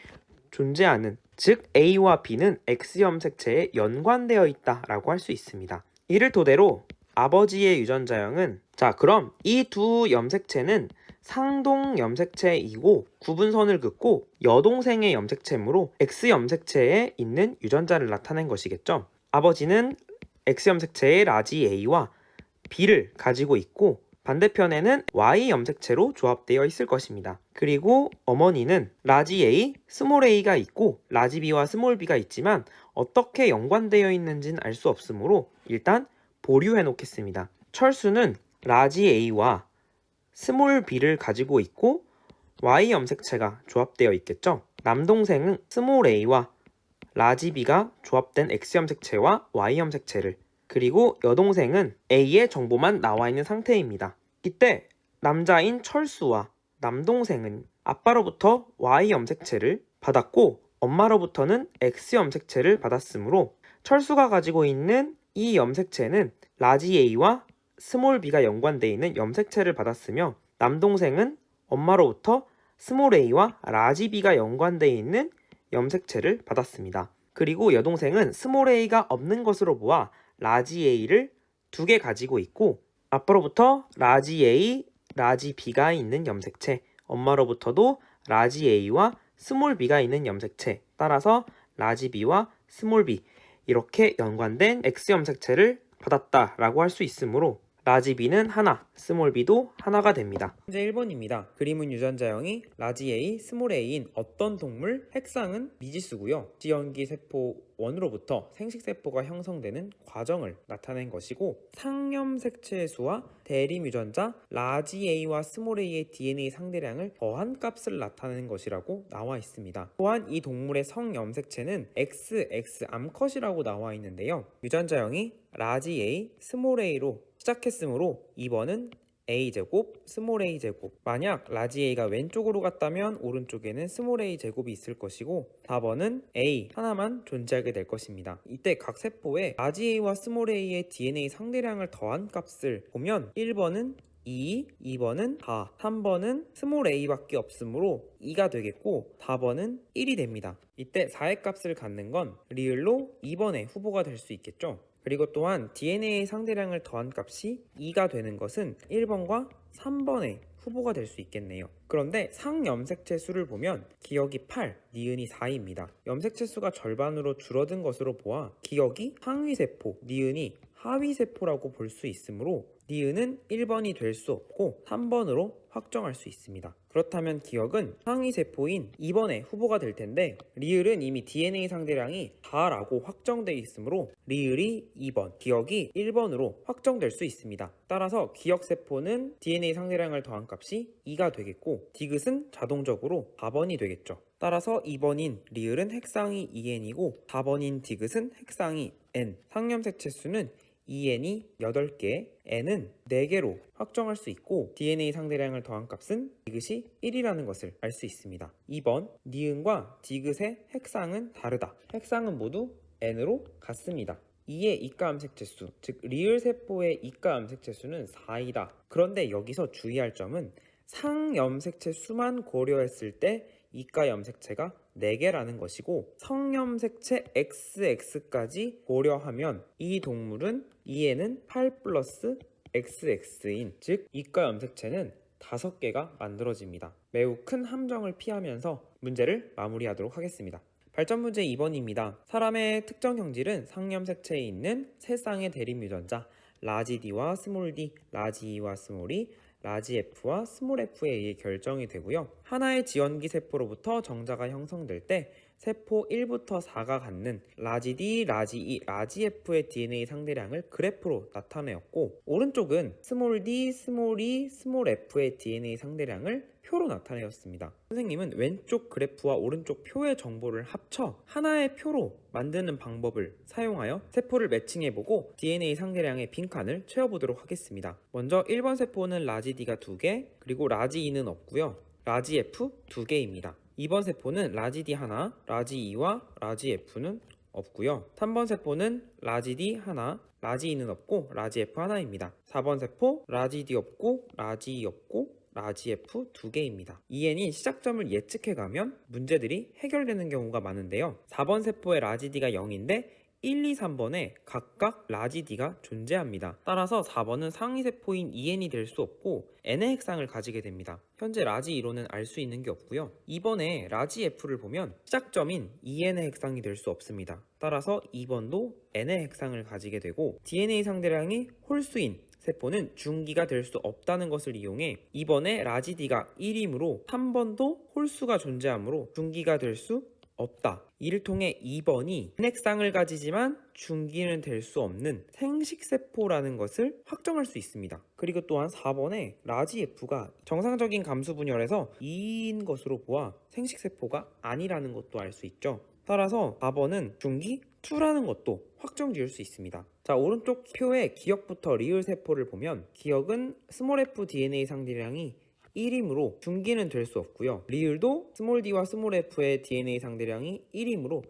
Speaker 1: 존재하는, 즉 A와 B는 X염 색채에 연관되어 있다라고 할 수 있습니다. 이를 토대로 아버지의 유전자형은, 자 그럼 이 두 염색체는 상동 염색체이고 구분선을 긋고 여동생의 염색체이므로 X 염색체에 있는 유전자를 나타낸 것이겠죠. 아버지는 X 염색체의 라지 A와 B를 가지고 있고 반대편에는 Y 염색체로 조합되어 있을 것입니다. 그리고 어머니는 라지 A, 스몰 a가 있고 라지 B와 스몰 b가 있지만 어떻게 연관되어 있는지는 알 수 없으므로 일단 보류해 놓겠습니다. 철수는 라지 A와 스몰 b를 가지고 있고 Y 염색체가 조합되어 있겠죠. 남동생은 스몰 a와 라지 b가 조합된 X 염색체와 Y 염색체를, 그리고 여동생은 A의 정보만 나와 있는 상태입니다. 이때 남자인 철수와 남동생은 아빠로부터 Y 염색체를 받았고 엄마로부터는 X 염색체를 받았으므로 철수가 가지고 있는 이 염색체는 라지 A와 스몰 b가 연관되어 있는 염색체를 받았으며 남동생은 엄마로부터 스몰 a와 라지 b가 연관되어 있는 염색체를 받았습니다. 그리고 여동생은 스몰 a가 없는 것으로 보아 라지 a를 2개 가지고 있고 아빠로부터 라지 a, 라지 b가 있는 염색체, 엄마로부터도 라지 a와 스몰 b가 있는 염색체, 따라서 라지 b와 스몰 b 이렇게 연관된 X 염색체를 받았다라고 할 수 있으므로 라지 B는 하나, 스몰 b도 하나가 됩니다. 문제 1번입니다. 그림은 유전자형이 라지 A, 스몰 a인 어떤 동물, 핵상은 미지수고요. 지연기 세포 1으로부터 생식세포가 형성되는 과정을 나타낸 것이고 상염 색채의 수와 대림 유전자 라지 A와 스몰 a의 DNA 상대량을 더한 값을 나타내는 것이라고 나와 있습니다. 또한 이 동물의 성염색체는 XX 암컷이라고 나와 있는데요. 유전자형이 라지 A, 스몰 a로 시작했으므로 2번은 a제곱, 스몰 a제곱. 만약 라지 a가 왼쪽으로 갔다면 오른쪽에는 스몰 a제곱이 있을 것이고 4번은 a 하나만 존재하게 될 것입니다. 이때 각 세포에 라지 a와 스몰 a의 DNA 상대량을 더한 값을 보면 1번은 2, 2번은 4, 3번은 스몰 a밖에 없으므로 2가 되겠고 4번은 1이 됩니다. 이때 4의 값을 갖는 건 리을로 2번의 후보가 될 수 있겠죠. 그리고 또한 DNA 상대량을 더한 값이 2가 되는 것은 1번과 3번의 후보가 될 수 있겠네요. 그런데 상염색체 수를 보면 기억이 8, 니은이 4입니다. 염색체 수가 절반으로 줄어든 것으로 보아 기억이 상위세포, 니은이 하위세포라고 볼 수 있으므로 니은은 1번이 될 수 없고 3번으로 확정할 수 있습니다. 그렇다면 기억은 상위세포인 2번의 후보가 될 텐데 리을은 이미 DNA 상대량이 4라고 확정되어 있으므로 리을이 2번, 기억이 1번으로 확정될 수 있습니다. 따라서 기억세포는 DNA 상대량을 더한 값이 2가 되겠고 디귿은 자동적으로 4번이 되겠죠. 따라서 2번인 리을은 핵상이 2n이고 4번인 디귿은 핵상이 n, 상염색체 수는 2n이 8개, n은 4개로 확정할 수 있고 DNA 상대량을 더한 값은 디귿이 1이라는 것을 알 수 있습니다. 2번, 니은과 디귿의 핵상은 다르다. 핵상은 모두 n으로 같습니다. 2의 이가암색체수, 즉 리을 세포의 이가암색체수는 4이다. 그런데 여기서 주의할 점은 상염색체 수만 고려했을 때 이가 염색체가 4개라는 것이고 성염색체 XX까지 고려하면 이 동물은 2에는 8 플러스 XX인, 즉 이가 염색체는 5개가 만들어집니다. 매우 큰 함정을 피하면서 문제를 마무리하도록 하겠습니다. 발전 문제 2번입니다. 사람의 특정 형질은 상염색체에 있는 세 쌍의 대립 유전자 라지 D와 스몰 d, 라지 E와 스몰 e, 라지 F와 스몰 F에 의해 결정이 되고요. 하나의 지원기 세포로부터 정자가 형성될 때 세포 1부터 4가 갖는 라지 D, 라지 E, 라지 F의 DNA 상대량을 그래프로 나타내었고, 오른쪽은 스몰 d, 스몰 e, 스몰 F의 DNA 상대량을 표로 나타내었습니다. 선생님은 왼쪽 그래프와 오른쪽 표의 정보를 합쳐 하나의 표로 만드는 방법을 사용하여 세포를 매칭해보고 DNA 상대량의 빈칸을 채워보도록 하겠습니다. 먼저 1번 세포는 라지 D가 2개, 그리고 라지 E는 없고요. 라지 F 2개입니다. 2번 세포는 라지 D 하나, 라지 E와 라지 F는 없고요. 3번 세포는 라지 D 하나, 라지 E는 없고 라지 F 하나입니다. 4번 세포 라지 D 없고 라지 E 없고 라지 F 2개입니다. EN이 시작점을 예측해가면 문제들이 해결되는 경우가 많은데요. 4번 세포의 라지 D가 0인데 1, 2, 3번에 각각 라지 D가 존재합니다. 따라서 4번은 상위 세포인 EN이 될 수 없고 N의 핵상을 가지게 됩니다. 현재 라지 E로는 알 수 있는 게 없고요. 2번에 라지 F를 보면 시작점인 EN의 핵상이 될 수 없습니다. 따라서 2번도 N의 핵상을 가지게 되고 DNA 상대량이 홀수인 세포는 중기가 될 수 없다는 것을 이용해 2번에 라지 D가 1이므로 3번도 홀수가 존재하므로 중기가 될 수 없다. 이를 통해 2번이 N핵상을 가지지만 중기는 될 수 없는 생식세포라는 것을 확정할 수 있습니다. 그리고 또한 4번에 라지 F가 정상적인 감수 분열에서 2인 것으로 보아 생식세포가 아니라는 것도 알 수 있죠. 따라서 4번은 중기 2라는 것도 확정 지을 수 있습니다. 자, 오른쪽 표의 기억부터 리을 세포를 보면 기억은 스몰 f DNA 상대량이 1이므로 중기는 될 수 없고요. 리을도 스몰 d와 스몰 f의 DNA 상대량이 1이므로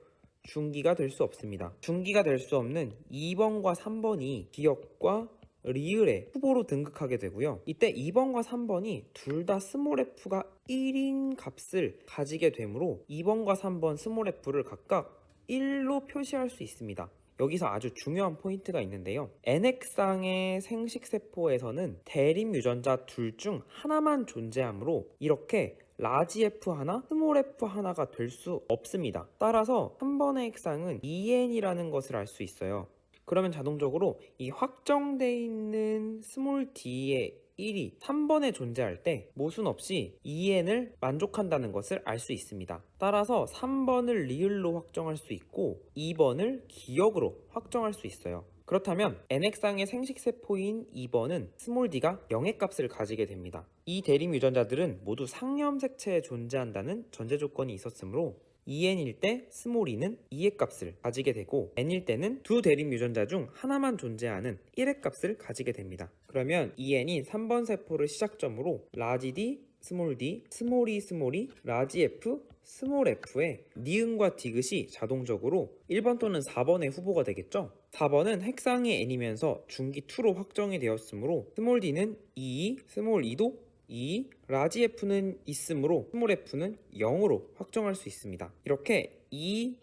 Speaker 1: 중기가 될 수 없습니다. 중기가 될 수 없는 2번과 3번이 기억과 리을의 후보로 등극하게 되고요. 이때 2번과 3번이 둘 다 스몰 f가 1인 값을 가지게 되므로 2번과 3번 스몰 f를 각각 1로 표시할 수 있습니다. 여기서 아주 중요한 포인트가 있는데요. N핵상의 생식세포에서는 대립 유전자 둘 중 하나만 존재하므로 이렇게 라지 F 하나, 스몰 F 하나가 될 수 없습니다. 따라서 한 번의 핵상은 EN이라는 것을 알 수 있어요. 그러면 자동적으로 이 확정되어 있는 스몰 d의 1이 3번에 존재할 때 모순 없이 EN을 만족한다는 것을 알 수 있습니다. 따라서 3번을 리을로 확정할 수 있고 2번을 기억으로 확정할 수 있어요. 그렇다면 N핵상의 생식세포인 2번은 스몰 d가 0의 값을 가지게 됩니다. 이 대립 유전자들은 모두 상염색체에 존재한다는 전제 조건이 있었으므로 EN일 때 스몰 e는 2의 값을 가지게 되고 N일 때는 두 대립 유전자 중 하나만 존재하는 1의 값을 가지게 됩니다. 그러면 EN이 3번 세포를 시작점으로 라지 D, 스몰 d, 스몰 e, 라지 F, 스몰 F에 니은과 디귿이 자동적으로 1번 또는 4번의 후보가 되겠죠? 4번은 핵상이 N이면서 중기 2로 확정이 되었으므로 스몰 d는 2, 스몰 e도 2, 라지 F는 있으므로 스몰 F는 0으로 확정할 수 있습니다. 이렇게 2,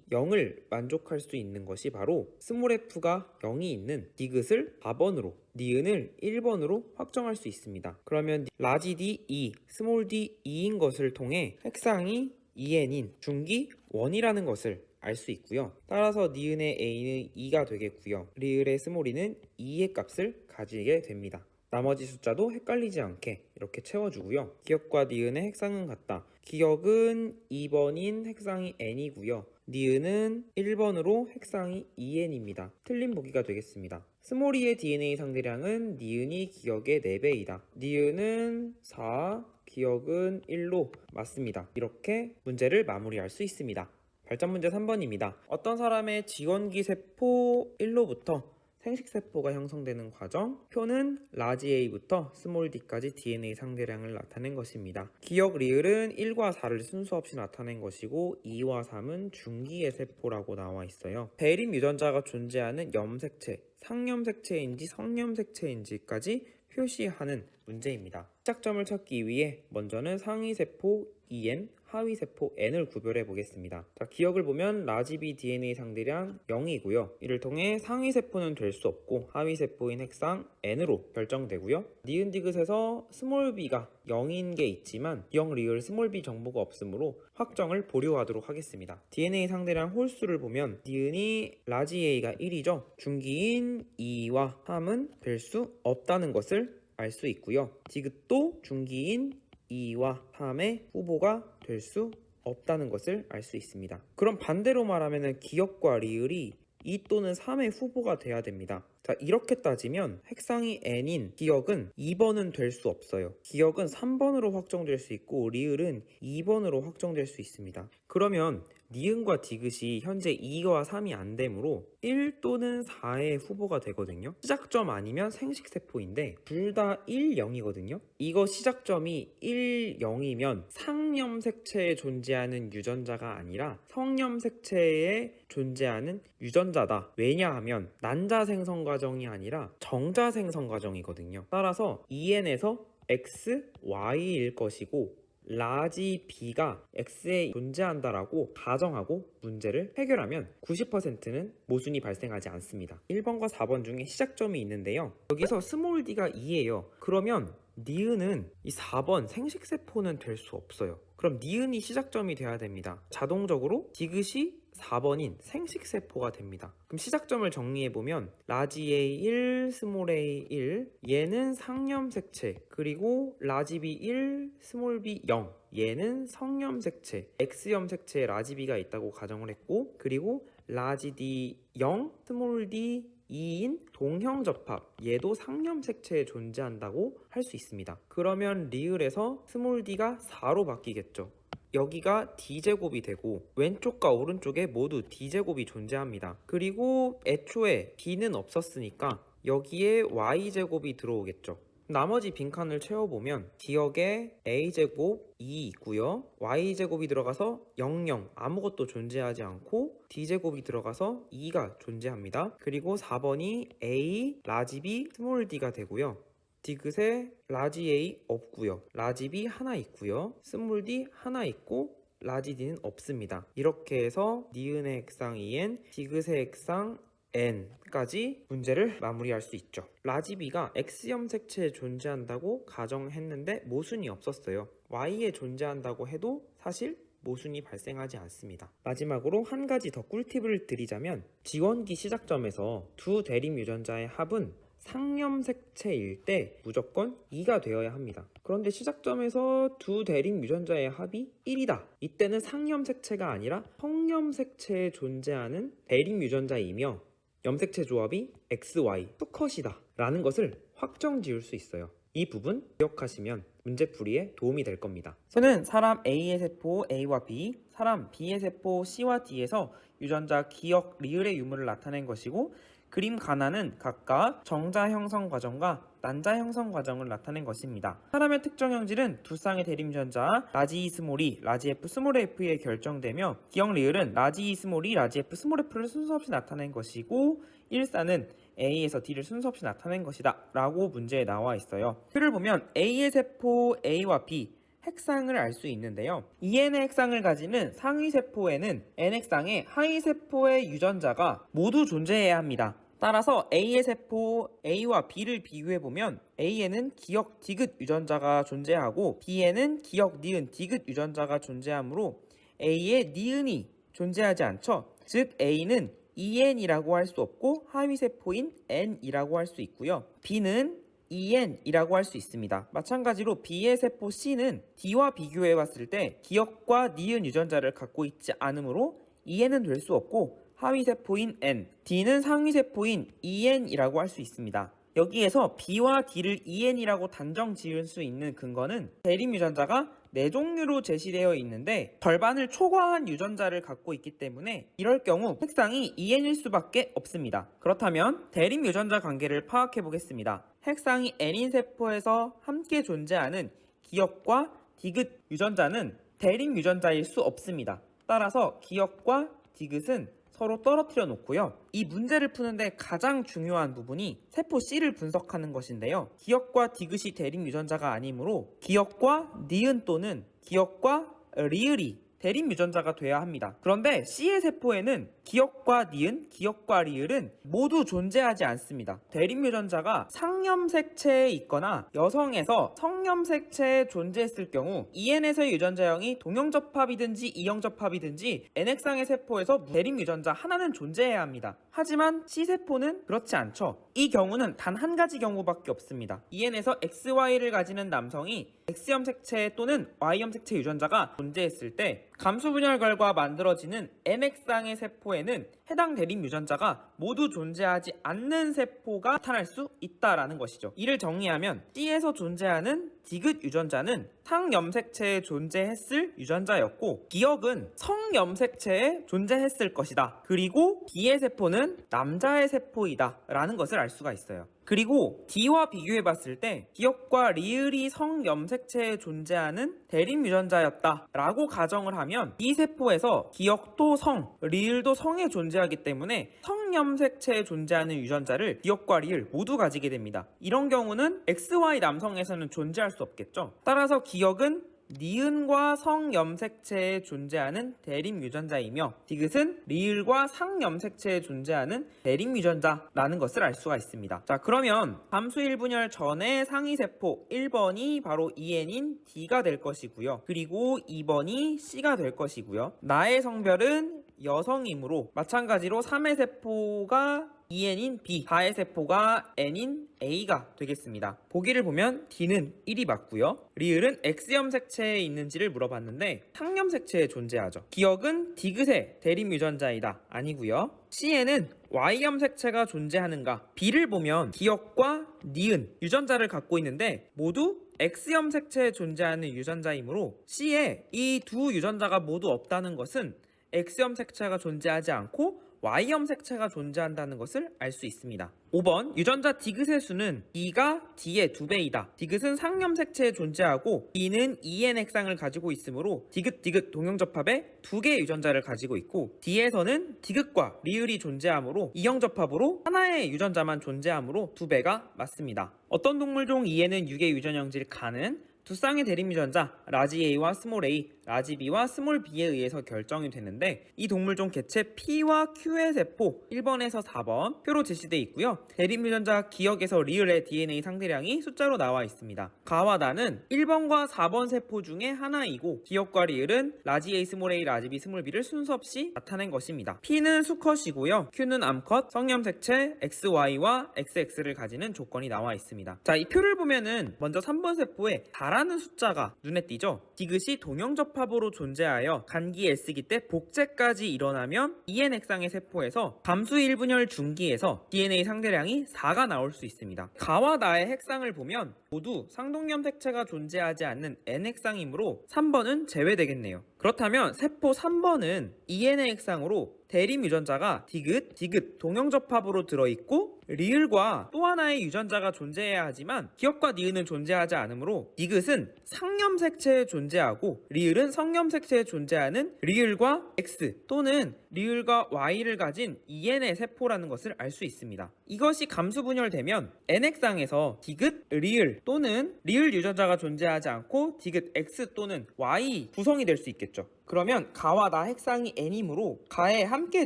Speaker 1: 0을 만족할 수 있는 것이 바로 스몰 F가 0이 있는 디귿을 4번으로, 니은을 1번으로 확정할 수 있습니다. 그러면 라지 D 2, 스몰 d 2인 것을 통해 핵상이 EN인 중기 1이라는 것을 알 수 있고요. 따라서 니은의 A는 2가 되겠고요. 리을의 스몰 e는 2의 값을 가지게 됩니다. 나머지 숫자도 헷갈리지 않게 이렇게 채워주고요. 기억과 니은의 핵상은 같다. 기억은 2번인 핵상이 n이고요. 니은은 1번으로 핵상이 2n입니다. 틀린 보기가 되겠습니다. 스몰 e의 DNA 상대량은 니은이 기억의 4배이다. 니은은 4, 기억은 1로 맞습니다. 이렇게 문제를 마무리할 수 있습니다. 발전 문제 3번입니다. 어떤 사람의 지원기 세포 1로부터 생식세포가 형성되는 과정, 표는 라지 A부터 스몰 d까지 DNA 상대량을 나타낸 것입니다. 기억 리을은 1과 4를 순서 없이 나타낸 것이고 2와 3은 중기의 세포라고 나와 있어요. 대립 유전자가 존재하는 염색체, 상염색체인지 성염색체인지까지 표시하는 문제입니다. 시작점을 찾기 위해 먼저는 상위세포 EN, 하위세포 N을 구별해 보겠습니다. 자, 기억을 보면 라지 B DNA 상대량 0이고요. 이를 통해 상위세포는 될 수 없고 하위세포인 핵상 N으로 결정되고요. 니은 디귿에서 스몰 b가 0인 게 있지만 기억 리을 스몰 b 정보가 없으므로 확정을 보류하도록 하겠습니다. DNA 상대량 홀수를 보면 니은이 라지 A가 1이죠. 중기인 2와 3은 될 수 없다는 것을 알 수 있고요. 디귿도 중기인 2와 3의 후보가 될 수 없다는 것을 알 수 있습니다. 그럼 반대로 말하면 기역과 리을이 2 또는 3의 후보가 돼야 됩니다. 자, 이렇게 따지면 핵상이 n인 기역은 2번은 될 수 없어요. 기역은 3번으로 확정될 수 있고 리을은 2번으로 확정될 수 있습니다. 그러면 니은과 디귿이 현재 2와 3이 안 되므로 1 또는 4의 후보가 되거든요. 시작점 아니면 생식세포인데 둘 다 1, 0이거든요. 이거 시작점이 1, 0이면 상염색체에 존재하는 유전자가 아니라 성염색체에 존재하는 유전자다. 왜냐하면 난자 생성 과정이 아니라 정자 생성 과정이거든요. 따라서 EN에서 X, Y일 것이고 라지 B가 X에 존재한다라고 가정하고 문제를 해결하면 90%는 모순이 발생하지 않습니다. 1번과 4번 중에 시작점이 있는데요. 여기서 스몰 d가 2예요. 그러면 니은은 이 4번 생식세포는 될 수 없어요. 그럼 니은이 시작점이 돼야 됩니다. 자동적으로 디귿이 4번인 생식세포가 됩니다. 그럼 시작점을 정리해보면 라지 A1, 스몰 A1 얘는 상염색체, 그리고 라지 B1, 스몰 B0 얘는 성염색체, X염색체에 라지 B가 있다고 가정을 했고, 그리고 라지 D0, 스몰 D 2인 동형접합, 얘도 상염색체에 존재한다고 할 수 있습니다. 그러면 리을에서 스몰 d가 4로 바뀌겠죠. 여기가 d제곱이 되고 왼쪽과 오른쪽에 모두 d제곱이 존재합니다. 그리고 애초에 b는 없었으니까 여기에 y제곱이 들어오겠죠. 나머지 빈칸을 채워보면 기역에 a제곱 2 있고요. y제곱이 들어가서 00 아무것도 존재하지 않고 d제곱이 들어가서 2가 존재합니다. 그리고 4번이 a 라지 b 스몰 d가 되고요. 디귿에 라지 a 없고요. 라지 b 하나 있고요. 스몰 d 하나 있고 라지 d는 없습니다. 이렇게 해서 니은의 핵상 en, 디귿의 핵상 n까지 문제를 마무리할 수 있죠. 라지 b가 X염색체에 존재한다고 가정했는데 모순이 없었어요. Y에 존재한다고 해도 사실 모순이 발생하지 않습니다. 마지막으로 한 가지 더 꿀팁을 드리자면 지원기 시작점에서 두 대립 유전자의 합은 상염색체일 때 무조건 2가 되어야 합니다. 그런데 시작점에서 두 대립 유전자의 합이 1이다. 이때는 상염색체가 아니라 성염색체에 존재하는 대립 유전자이며 염색체 조합이 XY, 수컷이다 라는 것을 확정 지을 수 있어요. 이 부분 기억하시면 문제풀이에 도움이 될 겁니다. 저는 사람 A의 세포 A와 B, 사람 B의 세포 C와 D에서 유전자 기역 리을의 유무를 나타낸 것이고, 그림 가나는 각각 정자 형성 과정과 난자 형성 과정을 나타낸 것입니다. 사람의 특정 형질은 두 쌍의 대립 유전자 라지 E 스몰 E, 라지 F 스몰 F에 결정되며, 기역 리을은 라지 E 스몰 E, 라지 F 스몰 F를 순서 없이 나타낸 것이고, 일사는 A에서 D를 순서 없이 나타낸 것이다 라고 문제에 나와 있어요. 표를 보면 A의 세포 A와 B 핵상을 알 수 있는데요. EN의 핵상을 가지는 상위세포에는 N핵상의 하위세포의 유전자가 모두 존재해야 합니다. 따라서 A의 세포 A와 B를 비교해보면 A에는 기역 디귿 유전자가 존재하고 B에는 기역 니은 디귿 유전자가 존재하므로 A에 니은이 존재하지 않죠. 즉 A는 EN이라고 할 수 없고 하위세포인 N이라고 할 수 있고요. B는 EN이라고 할 수 있습니다. 마찬가지로 B의 세포 C는 D와 비교해봤을 때 기역과 니은 유전자를 갖고 있지 않으므로 EN은 될 수 없고 하위세포인 N, D는 상위세포인 EN이라고 할 수 있습니다. 여기에서 B와 D를 EN이라고 단정 지을 수 있는 근거는 대립 유전자가 4종류로 제시되어 있는데 절반을 초과한 유전자를 갖고 있기 때문에 이럴 경우 핵상이 EN일 수밖에 없습니다. 그렇다면 대립 유전자 관계를 파악해 보겠습니다. 핵상이 N인 세포에서 함께 존재하는 기역과 디귿 유전자는 대립 유전자일 수 없습니다. 따라서 기역과 디귿은 서로 떨어뜨려 놓고요. 이 문제를 푸는데 가장 중요한 부분이 세포 C를 분석하는 것인데요. 기역과 디귿이 대립 유전자가 아니므로 기역과 니은 또는 기역과 리을이 대립 유전자가 돼야 합니다. 그런데 C의 세포에는 기억과 니은, 기억과 리을은 모두 존재하지 않습니다. 대립 유전자가 상염색체에 있거나 여성에서 성염색체에 존재했을 경우 EN에서의 유전자형이 동형접합이든지 이형접합이든지 NX상의 세포에서 대립 유전자 하나는 존재해야 합니다. 하지만 C세포는 그렇지 않죠. 이 경우는 단 한 가지 경우밖에 없습니다. EN에서 XY를 가지는 남성이 X염색체 또는 Y염색체 유전자가 존재했을 때 감수분열 결과 만들어지는 NX상의 세포에는 해당 대립 유전자가 모두 존재하지 않는 세포가 나타날 수 있다라는 것이죠. 이를 정리하면 C에서 존재하는 디귿 유전자는 상염색체에 존재했을 유전자였고 기억은 성염색체에 존재했을 것이다. 그리고 D의 세포는 남자의 세포이다 라는 것을 알 수가 있어요. 그리고 D와 비교해봤을 때 기억과 리을이 성염색체에 존재하는 대립 유전자였다 라고 가정을 하면 이 세포에서 기억도 성, 리을도 성에 존재하기 때문에 성염색체에 존재하는 유전자를 기억과 리을 모두 가지게 됩니다. 이런 경우는 XY 남성에서는 존재할 수 없겠죠. 따라서 기억은 니은과 성염색체에 존재하는 대립 유전자이며 디귿은 리을과 상염색체에 존재하는 대립 유전자라는 것을 알 수가 있습니다. 자, 그러면 감수 1분열 전의 상위세포 1번이 바로 EN인 D가 될 것이고요. 그리고 2번이 C가 될 것이고요. 나의 성별은 여성이므로 마찬가지로 3의 세포가 EN인 B, 4의 세포가 N인 A가 되겠습니다. 보기를 보면 D는 1이 맞고요. 리을은 X염색체에 있는지를 물어봤는데 상염색체에 존재하죠. 기억은 디귿의 대립 유전자이다. 아니고요. C에는 Y염색체가 존재하는가? B를 보면 기억과 니은 유전자를 갖고 있는데 모두 X염색체에 존재하는 유전자이므로 C에 이 두 유전자가 모두 없다는 것은 X염색체가 존재하지 않고 Y염색체가 존재한다는 것을 알 수 있습니다. 5번 유전자 디귿의 수는 D가 D의 2배이다. 디귿은 상염색체에 존재하고 D는 EN 핵상을 가지고 있으므로 디귿 동형접합에 2개의 유전자를 가지고 있고 D에서는 디귿과 리을이 존재하므로 이형접합으로 하나의 유전자만 존재하므로 2배가 맞습니다. 어떤 동물종 E에는 유계 유전형질 가는 두 쌍의 대립 유전자 라지 A와 스몰 a, 라지 B와 스몰 b에 의해서 결정이 되는데 이 동물종 개체 P와 Q의 세포 1번에서 4번 표로 제시되어 있고요. 대립 유전자 기억에서 리을의 DNA 상대량이 숫자로 나와 있습니다. 가와 나는 1번과 4번 세포 중에 하나이고 기억과 리을은 라지 A, 스몰 a, 라지 B, 스몰 b를 순서 없이 나타낸 것입니다. P는 수컷이고요. Q는 암컷, 성염색체 XY와 XX를 가지는 조건이 나와 있습니다. 자, 이 표를 보면은 먼저 3번 세포에 라는 숫자가 눈에 띄죠. 디귿이 동형접합으로 존재하여 간기 S기 때 복제까지 일어나면 EN 핵상의 세포에서 감수 1분열 중기에서 DNA 상대량이 4가 나올 수 있습니다. 가와 나의 핵상을 보면 모두 상동염색체가 존재하지 않는 N 핵상이므로 3번은 제외되겠네요. 그렇다면 세포 3번은 EN의 핵상으로 대립 유전자가 디귿 동형접합으로 들어있고 리을과 또 하나의 유전자가 존재해야 하지만 기억과 니은은 존재하지 않으므로 디귿은 상염색체에 존재하고 리을은 성염색체에 존재하는 리을과 X 또는 리을과 Y를 가진 EN의 세포라는 것을 알 수 있습니다. 이것이 감수 분열되면 NX상에서 디귿, 리을 또는 리을 유전자가 존재하지 않고 디귿 X 또는 Y 구성이 될 수 있겠죠. 그러면 가와 나 핵상이 N이므로 가에 함께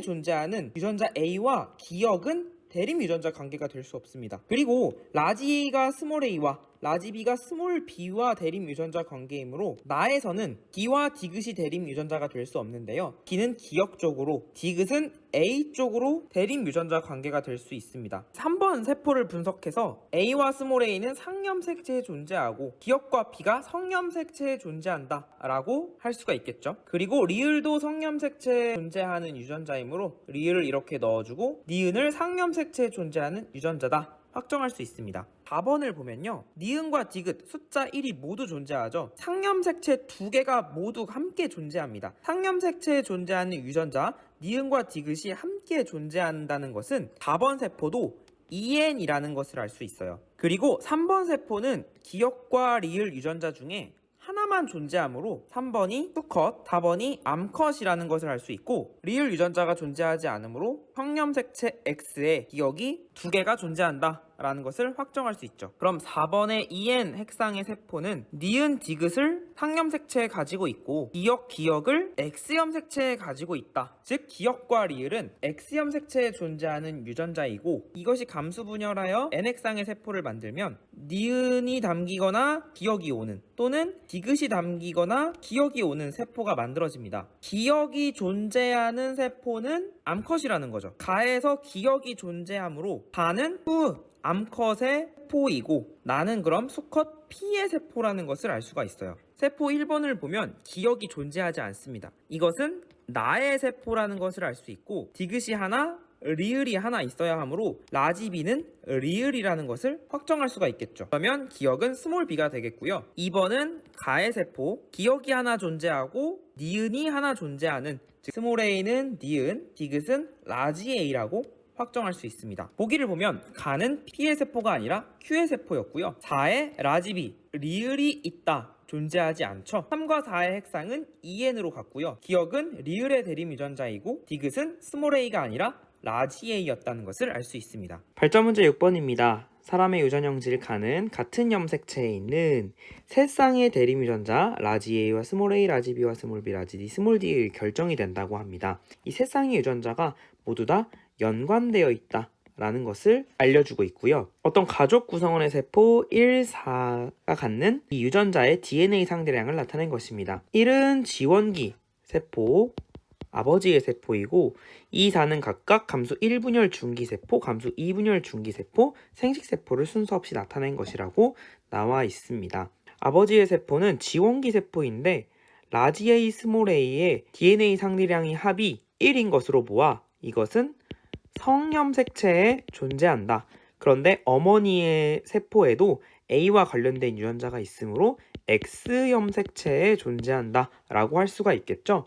Speaker 1: 존재하는 유전자 A와 기억은 대립 유전자 관계가 될 수 없습니다. 그리고 라지 A가 스몰 a와 라지 B가 스몰 b와 대립 유전자 관계이므로 나에서는 D와 디귿이 대립 유전자가 될 수 없는데요. D는 기억 쪽으로, 디귿은 A 쪽으로 대립 유전자 관계가 될 수 있습니다. 3번 세포를 분석해서 A와 스몰 a는 상염색체에 존재하고 기억과 B가 성염색체에 존재한다 라고 할 수가 있겠죠. 그리고 리을도 성염색체에 존재하는 유전자이므로 리을을 이렇게 넣어주고 니은을 상염색체에 존재하는 유전자다 확정할 수 있습니다. 4번을 보면요. 니은과 디귿 숫자 1이 모두 존재하죠. 상염색체 2개가 모두 함께 존재합니다. 상염색체에 존재하는 유전자 니은과 디귿이 함께 존재한다는 것은 4번 세포도 EN이라는 것을 알 수 있어요. 그리고 3번 세포는 기억과 리을 유전자 중에 하나만 존재하므로 3번이 수컷, 4번이 암컷이라는 것을 알 수 있고 리을 유전자가 존재하지 않으므로 평염색체 X에 기억이 2개가 존재한다 라는 것을 확정할 수 있죠. 그럼 4번의 EN 핵상의 세포는 니은 디귿을 상염색체에 가지고 있고 기억을 X염색체에 가지고 있다. 즉 기억과 리을은 X염색체에 존재하는 유전자이고 이것이 감수 분열하여 N 핵상의 세포를 만들면 니은이 담기거나 기억이 오는 또는 디귿이 담기거나 기억이 오는 세포가 만들어집니다. 기억이 존재하는 세포는 암컷이라는 거죠. 가에서 기억이 존재하므로 가는 후 암컷의 세포이고 나는 그럼 수컷 P의 세포라는 것을 알 수가 있어요. 세포 1번을 보면 기억이 존재하지 않습니다. 이것은 나의 세포라는 것을 알 수 있고 디귿이 하나 리을이 하나 있어야 하므로 라지 B는 리을이라는 것을 확정할 수가 있겠죠. 그러면 기억은 스몰 b가 되겠고요. 2번은 가의 세포, 기억이 하나 존재하고 니은이 하나 존재하는 즉 스몰 a는 니은, 디귿은 라지 a라고 확정할 수 있습니다. 보기를 보면 가는 P의 세포가 아니라 Q의 세포였고요. 4에 라지 B, 리을이 있다. 존재하지 않죠. 3과 4의 핵상은 EN으로 같고요. 기억은 리을의 대립 유전자이고 디귿은 스몰 a가 아니라 라지 a였다는 것을 알 수 있습니다. 발전 문제 6번입니다. 사람의 유전 형질 가는 같은 염색체에 있는 세 쌍의 대립 유전자 라지 a와 스몰 a, 라지 b와 스몰 b, 라지 d, 스몰 d의 결정이 된다고 합니다. 이 세 쌍의 유전자가 모두 다 연관되어 있다. 라는 것을 알려주고 있고요. 어떤 가족 구성원의 세포 1, 4가 갖는 이 유전자의 DNA 상대량을 나타낸 것입니다. 1은 지원기 세포, 아버지의 세포이고 2, 4는 각각 감수 1분열 중기세포, 감수 2분열 중기세포, 생식세포를 순서 없이 나타낸 것이라고 나와 있습니다. 아버지의 세포는 지원기 세포인데 라지 A, 스몰 a의 DNA 상대량이 합이 1인 것으로 보아 이것은 성염색체에 존재한다. 그런데 어머니의 세포에도 A와 관련된 유전자가 있으므로 X염색체에 존재한다 라고 할 수가 있겠죠.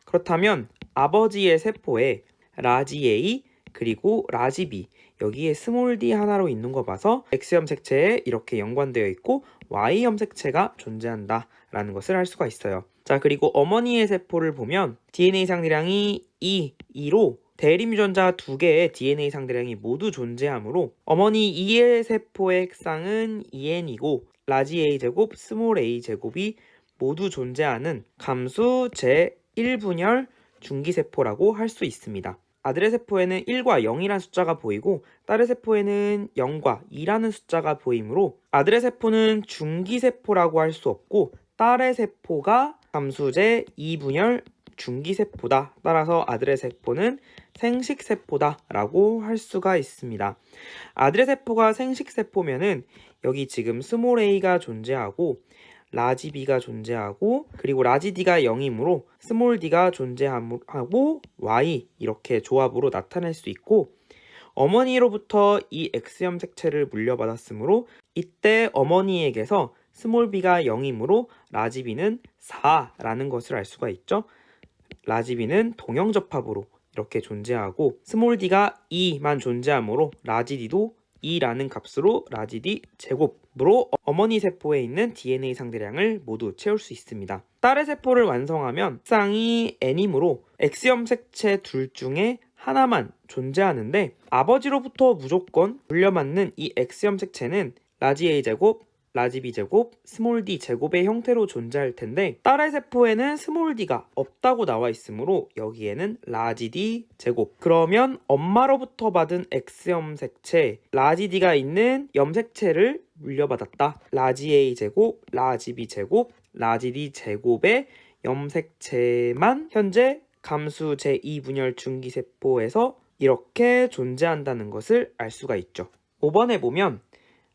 Speaker 1: 그렇다면 아버지의 세포에 라지 A 그리고 라지 B 여기에 스몰 d 하나로 있는 거 봐서 X염색체에 이렇게 연관되어 있고 Y염색체가 존재한다 라는 것을 알 수가 있어요. 자, 그리고 어머니의 세포를 보면 DNA 상대량이 2로 대립 유전자 2개의 DNA 상대량이 모두 존재하므로 어머니 2의 세포의 핵상은 EN이고 라지 A제곱, 스몰 a제곱이 모두 존재하는 감수 제1분열 중기세포라고 할 수 있습니다. 아들의 세포에는 1과 0이라는 숫자가 보이고 딸의 세포에는 0과 2라는 숫자가 보이므로 아들의 세포는 중기세포라고 할 수 없고 딸의 세포가 감수 제2분열 중기세포다. 따라서 아들의 세포는 생식세포다 라고 할 수가 있습니다. 아들의 세포가 생식세포면은 여기 지금 스몰 a가 존재하고 라지 b가 존재하고 그리고 라지 d가 0이므로 스몰 d가 존재하고 y 이렇게 조합으로 나타낼 수 있고 어머니로부터 이 X염색체를 물려받았으므로 이때 어머니에게서 스몰 b가 0이므로 라지 b는 4라는 것을 알 수가 있죠. 라지 b는 동형접합으로 이렇게 존재하고 스몰 d가 2만 존재하므로 라지 d도 2라는 값으로 라지 d 제곱으로 어머니 세포에 있는 DNA 상대량을 모두 채울 수 있습니다. 딸의 세포를 완성하면 쌍이 n이므로 X염색체 둘 중에 하나만 존재하는데 아버지로부터 무조건 물려받는 이 X염색체는 라지 A제곱, 라지 B제곱, 스몰 D제곱의 형태로 존재할 텐데 딸의 세포에는 스몰 D가 없다고 나와 있으므로 여기에는 라지 D제곱. 그러면 엄마로부터 받은 X염색체 라지 D가 있는 염색체를 물려받았다. 라지 A제곱, 라지 B제곱, 라지 D제곱의 염색체만 현재 감수 제2분열 중기세포에서 이렇게 존재한다는 것을 알 수가 있죠. 5번에 보면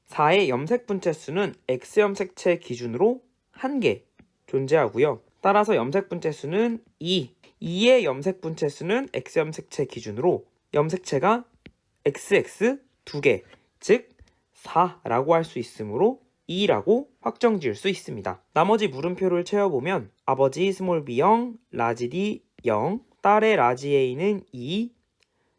Speaker 1: 4의 염색 분체수는 X염색체 기준으로 1개 존재하고요. 따라서 염색 분체수는 2의 염색 분체수는 X염색체 기준으로 염색체가 XX 2개, 즉 4라고 할 수 있으므로 2라고 확정 지을 수 있습니다. 나머지 물음표를 채워보면 아버지 스몰 b 0, 라지 d 0, 딸의 라지 a는 2,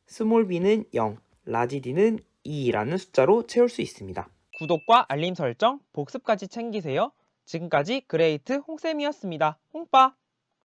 Speaker 1: 스몰 b는 0, 라지 d는 2라는 숫자로 채울 수 있습니다. 구독과 알림 설정, 복습까지 챙기세요. 지금까지 그레이트 홍쌤이었습니다. 홍빠!